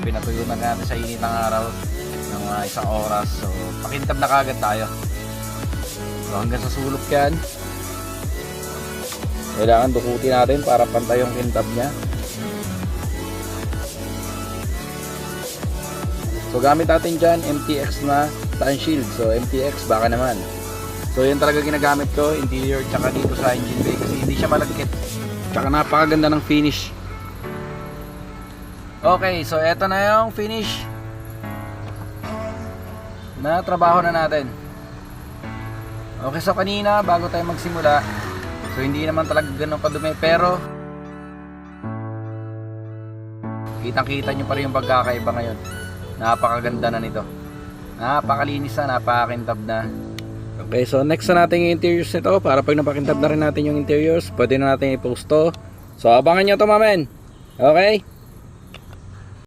pinatuyunan natin sa init ng araw ng mga isang oras. So pakintab na kagad tayo. So hanggang sa sulok yan. Kailangan dukutin natin para pantay yung kintab niya. So gamit natin dyan MTX na sun shield. So MTX baka naman. So yun talaga ginagamit ko, interior tsaka dito sa engine bay kasi hindi siya malagkit. Tsaka napakaganda ng finish. Okay, so eto na yung finish na trabaho na natin. Okay, so kanina bago tayo magsimula, so hindi naman talaga ganun kadumi, pero kitang-kita nyo pa rin yung pagkakaiba ngayon. Napakaganda na nito. Napakalinis na, napakakintab na. Okay, so next na natin yung interiors nito. Para pag napakintab na rin natin yung interiors, pwede na natin i-post to. So abangan nyo to, mamen. Okay?